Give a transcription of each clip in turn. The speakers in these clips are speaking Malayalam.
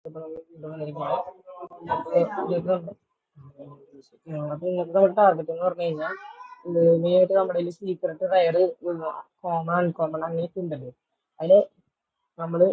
അപ്പൊ ഇന്നത്തെ നമ്മുടെ ടാർഗറ്റ് എന്ന് പറഞ്ഞു കഴിഞ്ഞാൽ മെയിൻ ആയിട്ട് നമ്മുടെ സീക്രട്ട് റയർ കോമൺ അൺകോമൺ അങ്ങനെയൊക്കെ ഉണ്ടല്ലോ. അതില് നമ്മള്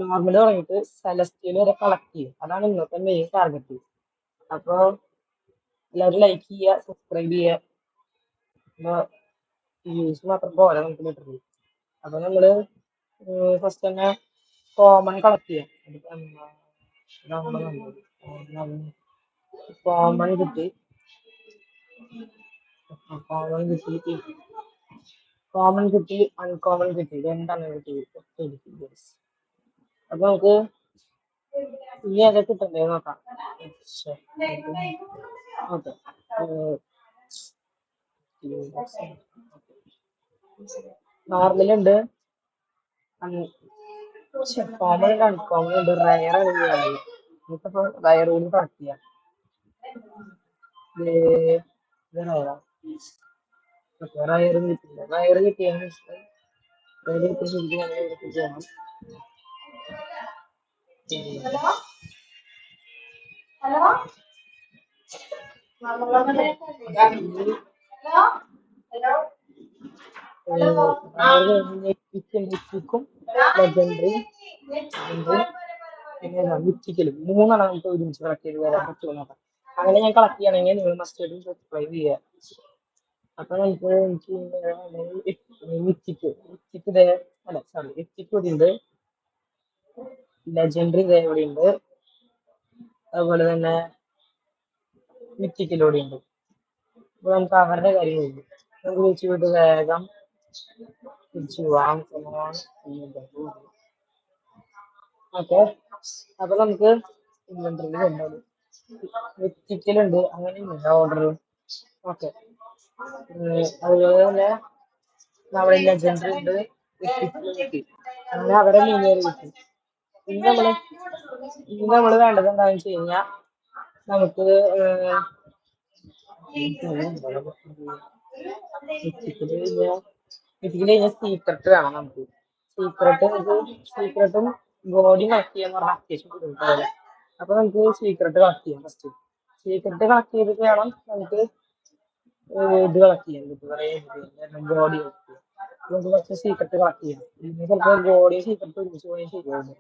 നോർമൽ തുടങ്ങിയിട്ട് സെലസ്റ്റിയൽ വരെ കളക്ട് ചെയ്യും. അതാണ് ഇന്നത്തെ മെയിൻ ടാർഗറ്റ്. അപ്പൊ എല്ലാവരും ലൈക്ക് ചെയ്യുക, സബ്സ്ക്രൈബ് ചെയ്യുക. അപ്പൊ വ്യൂസ് മാത്രം പോരാ നമുക്ക് ലിറ്ററലി. അപ്പൊ നമ്മള് ഫസ്റ്റ് തന്നെ കോമൺ കളക്ട് ചെയ്യാം. കോമൺ കിട്ടി, കോമൺ കിട്ടി, അൺകോമൺ കിട്ടി, രണ്ടെണ്ണം കിട്ടി. അപ്പൊ നമുക്ക് ഇനി അതൊക്കെ കിട്ടണ്ടേ നോക്കാം. ഓക്കെ, നോർമലുണ്ട്, കോമൺ ഉണ്ട്, അൺകോമൺ ഉണ്ട്, റയർ ആണ് ചെയ്യാനുള്ളത്. നമുക്കിപ്പോ റയർ കൂടി കളക്ട് ചെയ്യാം. റയർ കിട്ടില്ല. റയർ കിട്ടിയതിന് ശേഷം റയർ കിട്ടിയ ശരിക്കും നമ്മൾ ഇവിടെ ചെയ്യണം. ക്കും ലെജൻഡറി പിന്നെ മിറ്റിക്കലും മൂന്നെണ്ണം നമുക്ക് ഒരുമിച്ച് കളക്ട് ചെയ്ത് വരാൻ പറ്റുമോ നോക്കാം. അങ്ങനെ ഞാൻ കളക്ട് ചെയ്യണമെങ്കിൽ നിങ്ങൾ മസ്റ്റ് ആയിട്ടും സബ്സ്ക്രൈബ് ചെയ്യുക. അപ്പൊ നമുക്ക് മിറ്റിക്ക് അല്ല സോറി മിറ്റിക്ക് ഇവിടെ ഉണ്ട്, ലെജൻഡറി ഇവിടെ ഉണ്ട്, അതുപോലെ തന്നെ മിറ്റിക്കിലൂടെ ഉണ്ട്. അപ്പൊ നമുക്ക് അവരുടെ കാര്യം കഴിഞ്ഞു. നമുക്ക് തിരിച്ചു വിട്ട് വേഗം തിരിച്ചു പോവാം. ഓക്കെ, അപ്പൊ നമുക്ക് ഇൻവെന്ററിയിൽ മിറ്റിക്കലുണ്ട്, അങ്ങനെയുണ്ട് ഓർഡർ. ഓക്കെ, അതുപോലെ തന്നെ നമ്മുടെ ലെജൻഡറി ഉണ്ട്, കിട്ടി. അങ്ങനെ അവരെ മൂന്നുപേര് കിട്ടി. ഇനി നമ്മള് വേണ്ടത് എന്താണെന്ന് വെച്ച് കഴിഞ്ഞാൽ നമുക്ക് സീക്രട്ട് വേണം. നമുക്ക് സീക്രട്ടും ബോഡിയും കളക്ട് ചെയ്യാന്ന് പറഞ്ഞാൽ അത്യാവശ്യം ബുദ്ധിമുട്ടാവില്ല. അപ്പൊ നമുക്ക് സീക്രട്ട് കളക്ട് ചെയ്യാം. ഫസ്റ്റ് സീക്രട്ട് കളക്ട് ചെയ്തിട്ട് വേണം നമുക്ക് ഇത് കളക്ട് ചെയ്യാൻ. ബോഡി കളക്ട് ചെയ്യാം. നമുക്ക് ഫസ്റ്റ് സീക്രട്ട് കളക്ട് ചെയ്യാം. ചിലപ്പോൾ ബോഡിയും സീക്രട്ട് ഒരുമിച്ച് പോയാൽ ശരിയാവില്ല.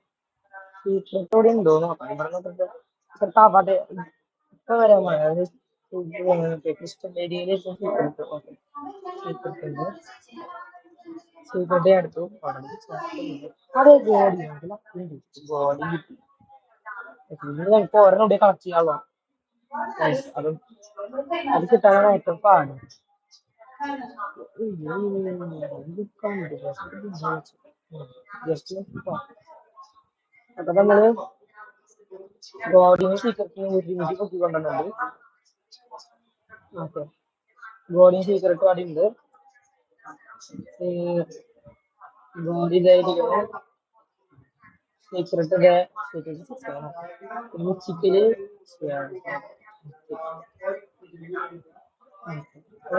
സീക്രട്ട് ഇവിടെ ഉണ്ടോ നോക്കാം. ഇവിടെ നോക്കിട്ട് ചിലപ്പോൾ അവിടെ ഇപ്പൊ വരാൻ അതായത് ക്രിസ്റ്റൽ ഏരിയയിൽ സീക്രട്ട്. ഓക്കെ, സീക്രട്ട് ഉണ്ട്, സീക്രട്ട് എടുത്തു. അതെ, ബോഡി ബോഡി കിട്ടി. നമുക്ക് ഒരെണ്ണം കൂടി കളക്ട് ചെയ്യാമല്ലോ. അത് കിട്ടാനാണ് ഏറ്റവും പാട്. അപ്പൊ നമ്മള് ബോഡിയും സീക്രട്ടിനും ഒരുമിച്ച് പൊക്കിക്കൊണ്ടുണ്ട്. ഓക്കെ, ബോഡിയും സീക്രട്ടും അവിടെ ഉണ്ട്. ബോഡി ഇതായിരിക്കുന്നു, സീക്രട്ട് ചിക്കല്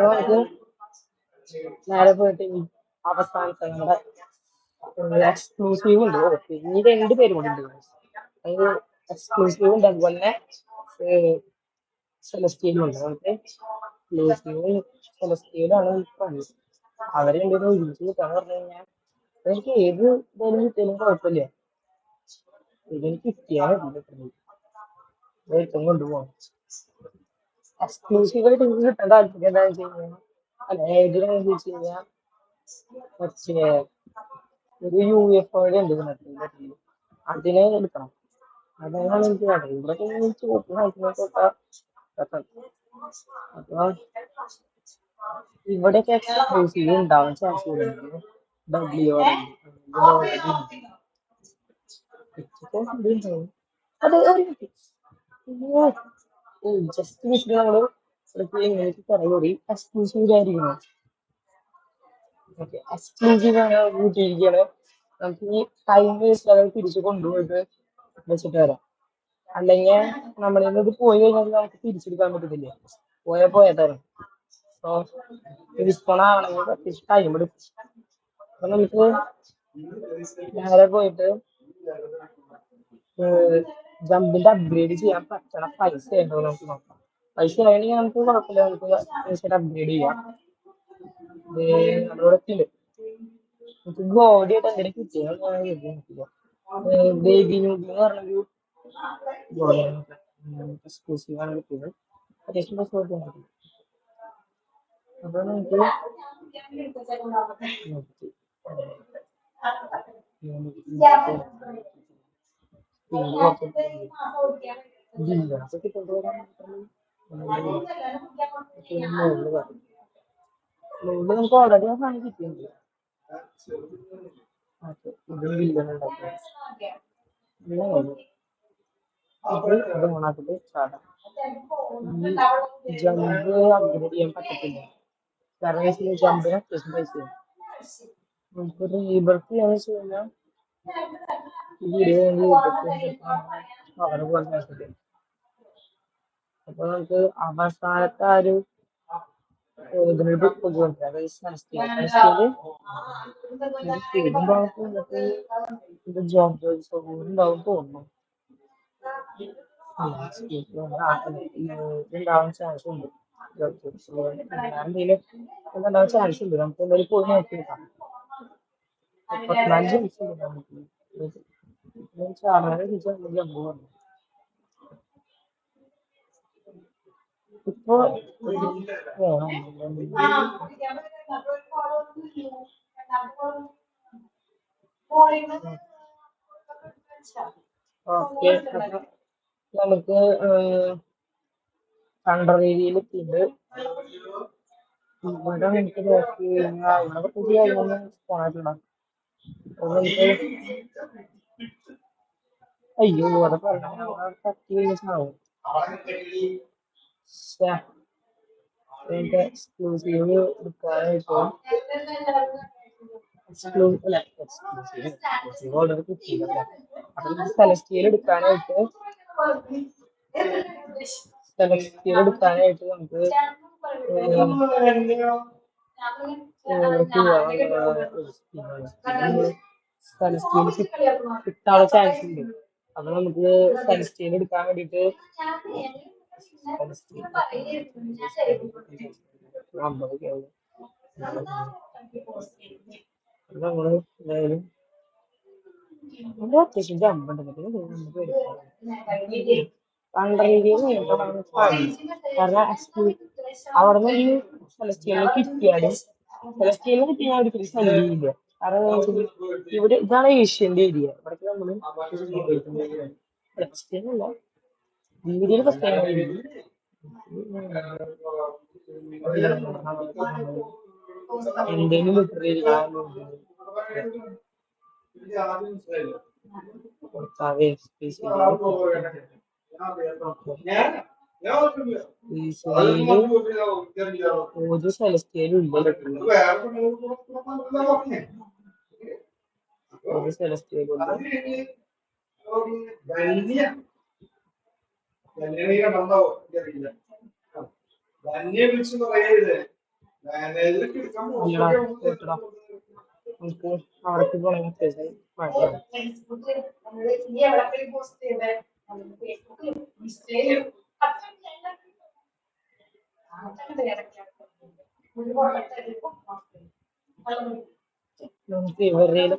നമുക്ക് നേരെ പോയിട്ട് അവസാനത്തെ നമ്മുടെ എക്സ്ക്ലൂസീവ് ഉണ്ട്. ഓക്കെ, ഇനി 2 പേരും കൂടി ഉണ്ട്. അത് എക്സ്ക്ലൂസീവ് ഉണ്ട്, അതുപോലെ തന്നെ സെലസ്റ്റിയലും ഉണ്ട്. നമുക്ക് എക്സ്ക്ലൂസീവും സെലസ്റ്റിയലാണ് പണി. അവരെ എന്തെങ്കിലും ഒരുമിച്ച് കിട്ടാന്ന് പറഞ്ഞു കഴിഞ്ഞാൽ എനിക്ക് ഏത് ഇതായാലും കിട്ടിയാലും കുഴപ്പമില്ല. ഇതെനിക്ക് കിട്ടിയാൽ ഏറ്റവും കൊണ്ടുപോകാം. എക്സ്ക്ലൂസീവായിട്ട് എനിക്ക് കിട്ടാൻ താല്പര്യം എന്താണെന്ന് വെച്ച് കഴിഞ്ഞാൽ അല്ല ഏതിനാണെന്ന് ചോദിച്ചു കഴിഞ്ഞാൽ മറ്റേ ഒരു UFO ഉണ്ട് ഇതിനകത്ത്, അതിനെ എടുക്കണം. അതാണ് എനിക്ക് വേണ്ടത്. ഇവിടെ അപ്പൊ ഇവിടെയൊക്കെ എക്സ്ക്ലൂസീവ് ഉണ്ടാവാൻ ചാൻസ് കൂടുതലുണ്ട്. അത് ജസ്റ്റ് മിസ്സിൽ നമ്മള് ഇങ്ങനെയൊക്കെ പറയുകൂടി എക്സ്ക്ലൂസീവ് ആയിരിക്കണം. ഓക്കെ, എക്സ്ക്ലൂസീവ് ആണ് കൂട്ടിയിരിക്കുകയാണ്. നമുക്ക് ഈ ടൈം വേസ്റ്റ് അത് തിരിച്ചു കൊണ്ടുപോയിട്ട് വെച്ചിട്ട് വരാം. അല്ലെങ്കിൽ നമ്മളിൽ നിന്ന് ഇത് പോയി കഴിഞ്ഞാൽ നമുക്ക് തിരിച്ചെടുക്കാൻ പറ്റത്തില്ല. പോയതാണ്. സോ റിസ്പോൺ ആവണമെങ്കിൽ അത്യാവശ്യം ടൈം എടുക്കും. അപ്പൊ നമുക്ക് നേരെ പോയിട്ട് ജമ്പിന്റെ അപ്ഗ്രേഡ് ചെയ്യാൻ പറ്റണ പൈസ ഉണ്ടോ എന്ന് നമുക്ക് നോക്കാം. പൈസ ആണെങ്കിൽ നമുക്ക് കുഴപ്പമില്ല, നമുക്ക് പൈസ അപ്ഗ്രേഡ് ചെയ്യാം. നമ്മളിവിടെ എത്തിയില്ല. നമുക്ക് ഗോഡിയായിട്ട് എന്തെങ്കിലും കിട്ടിയാൽ ബേബി നൂബി എന്ന് പറഞ്ഞൊരു ഗോഡിയാണ് എക്സ്ക്ലൂസീവ് ആണ് കിട്ടിയത്. അത്യാവശ്യം പൈസ കൊടുക്കാൻ പറ്റും. അപ്പൊ നമുക്ക് നോക്കി. അപ്പൊ കിട്ടുമ്പോഴാണ് നമുക്ക് ഓൾറെഡി ആ സാധനം കിട്ടിയിട്ടുണ്ട്. ഇത് വില്ലൻ ഉണ്ടാക്കുന്നത് ഇത് ഓണാക്കിട്ട് ചാടാം. ഈ ജമ്പ് അപ്ഗ്രേഡ് ചെയ്യാൻ പറ്റത്തില്ല, കാരണം ജമ്പിന് അത്യാവശ്യം പൈസ. നമുക്ക് റീബർത്ത് ചെയ്യാന്ന് വെച്ച് കഴിഞ്ഞാൽ വീഡിയോ അവരെ പോലെ പറ്റത്തില്ല. അപ്പൊ നമുക്ക് അവസാനത്തെ ആ ഒരു ഇതിനൊരു കൊണ്ടുവന്നത്, അതായത് സെലസ്റ്റിയല് ഭാഗത്ത് നമുക്ക് ഇത് ജോബ് ഉണ്ടാവും തോന്നുന്നു. ഇതുണ്ടാവാൻ ചാൻസ് ഉണ്ട്. എന്തെങ്കിലും ഉണ്ടാവാൻ ചാൻസ് ഉണ്ട്. നമുക്ക് എന്തായാലും പോയി നോക്കി നോക്കാം. 34 ജംസ് ഉണ്ട് നമുക്ക്. ചാടാനെ ജമ്പ് വന്നു. ഇപ്പൊ ഓക്കെ, അപ്പൊ നമുക്ക് കണ്ടർ ഏരിയയിൽ എത്തിയിട്ട് ഇവിടെ നമുക്ക് നോക്കി കഴിഞ്ഞാൽ ഇവിടെ പുതിയ കാര്യങ്ങളൊന്നും പോയിട്ടുണ്ടാവും. അപ്പൊ നമുക്ക് അയ്യോ അത് പറഞ്ഞ തട്ടി കഴിഞ്ഞാവും. എക്സ്ക്ലൂസീവ് എടുക്കാനായിട്ട് എക്സ്ക്ലൂസീവ് ഓർഡർ കിട്ടിയില്ല. അപ്പൊ നമുക്ക് സെലസ്റ്റിയൽ എടുക്കാനായിട്ട് നമുക്ക് സെലസ്റ്റിയൽ കിട്ടാനുള്ള ചാൻസ് ഉണ്ട്. അപ്പൊ നമുക്ക് സെലസ്റ്റിയൽ എടുക്കാൻ വേണ്ടിട്ട് നമ്മള് എന്തായാലും അത്യാവശ്യം ജമ്പുണ്ട്. കണ്ടർ ഏരിയയിൽ കാരണം അവിടെ നിന്ന് ഈ സെലസ്റ്റിയലിനെ കിട്ടിയാലും സെലസ്റ്റിയലിനെ കിട്ടിയാൽ ഒരിക്കലും സ്ഥലമില്ല. കാരണം ഇവിടെ ഇതാണ് ഏഷ്യന്റെ ഏരിയ. ഇവിടേക്ക് നമ്മള് സെലസ്റ്റിയലല്ല വീഡിയോയിൽ പ്രത്യേകം എന്തെങ്കിലും ഒരു സെലസ്റ്റിയലും ഇല്ല. ഒരു സെലസ്റ്റിയലും നമുക്ക് അവിടേക്ക് പോകണമെങ്കിൽ അത്യാവശ്യം നമുക്ക് ഇവരുടെ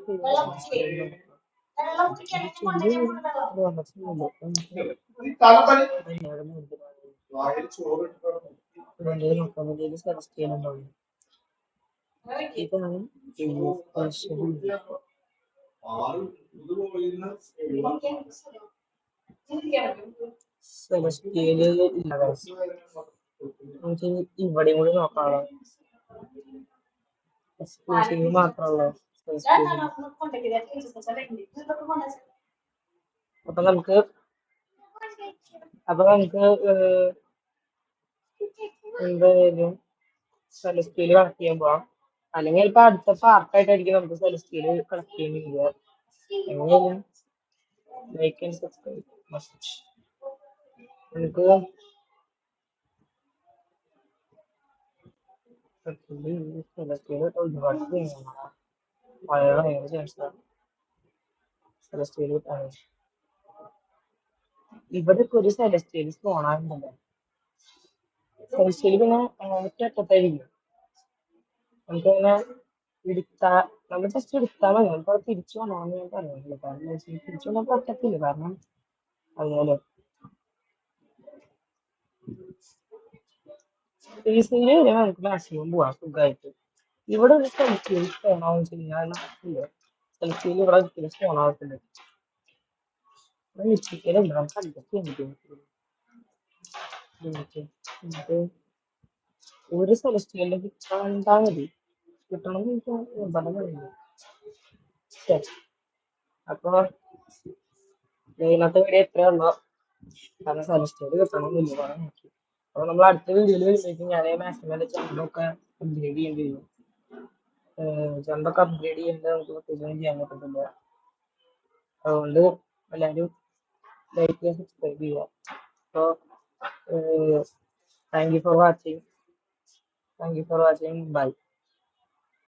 സെലക്ട് ചെയ്യാനുണ്ടാവും. ഇതാണ് സെലസ്റ്റിയല് ഇല്ല. നമുക്ക് ഇവിടെയും കൂടി നോക്കാമല്ലോ. എക്സ്ക്ലൂസീവ് മാത്രമല്ലോ അപ്പൊ നമുക്ക് എന്തായാലും സെലസ്റ്റിയല് കണക്ട് ചെയ്യാൻ പോവാം. അല്ലെങ്കിൽ ഇപ്പൊ അടുത്ത പാർട്ടായിട്ടായിരിക്കും നമുക്ക് സെലസ്റ്റിയല് കണക്ട് ചെയ്യുന്നില്ല. എങ്ങനെയാലും ലൈക്ക് ആൻഡ് സബ്സ്ക്രൈബ് മസ്റ്റ്. നമുക്ക് സെലസ്റ്റിയല് ഒരുപാട് ചെയ്യണം. വളരെ ഭയങ്കര ചാൻസാണ് സെലസ്റ്റിയൽ കിട്ടാൻ. ഇവിടെ ഇപ്പൊ ഒരു സെലസ്റ്റിയൽ സ്പോൺ ആകുന്നുണ്ടല്ലോ. സെലസ്റ്റിയൽ പിന്നെ ഒറ്റ നമുക്കങ്ങനെ എടുത്താ നമ്മൾ ജസ്റ്റ് എടുത്താൽ മതി. നമുക്ക് അത് തിരിച്ചു കൊണ്ടുപോകണമെന്ന് ഞാൻ പറയുന്നില്ല. കാരണം എന്താ വെച്ചാൽ തിരിച്ചു കൊണ്ടുപോകാൻ പറ്റത്തില്ല. കാരണം അതുപോലെ സ്പേസിൽ നമുക്ക് മാക്സിമം പോവാം സുഖമായിട്ട്. ഇവിടെ ഒരു സെലക്ടീവ് സ്പോൺ ആവും ചെയ്യാൻ സെലക്ടീവ് ഇവിടെ ഒരിക്കലും സ്പോൺ ആവത്തില്ല. മിസ്റ്റേക്കലുണ്ട് നമുക്ക് അഡ്ജസ്റ്റ് ചെയ്യാൻ പറ്റും. നമുക്ക് ഒരു സെലക്ടീവിന്റെ കിട്ടാണ്ടാ മതി. കിട്ടണം എന്ന് എനിക്ക് നിർബന്ധം പറയുന്നു. അപ്പൊ ഇന്നത്തെ വീഡിയോ എത്രയേ ഉള്ളൂ. കാരണം സെലക്ടീവ് കിട്ടണമെന്നില്ല കുറെ നോക്കി. അപ്പൊ നമ്മൾ അടുത്ത വീഡിയോയിൽ വരുമ്പോഴേക്കും ഞാൻ മാക്സിമം എന്റെ ചാനലൊക്കെ അപ്ഗ്രേഡ് ചെയ്യേണ്ടി വരും. ചാനലൊക്കെ അപ്ഗ്രേഡ് ചെയ്യുന്നത് നമുക്ക് പ്രത്യേകിച്ചൊന്നും ചെയ്യാൻ പറ്റത്തില്ല. അതുകൊണ്ട് എല്ലാവരും ലൈക്ക് ചെയ്യുക, സബ്സ്ക്രൈബ് ചെയ്യുക. അപ്പോൾ thank you for watching. By.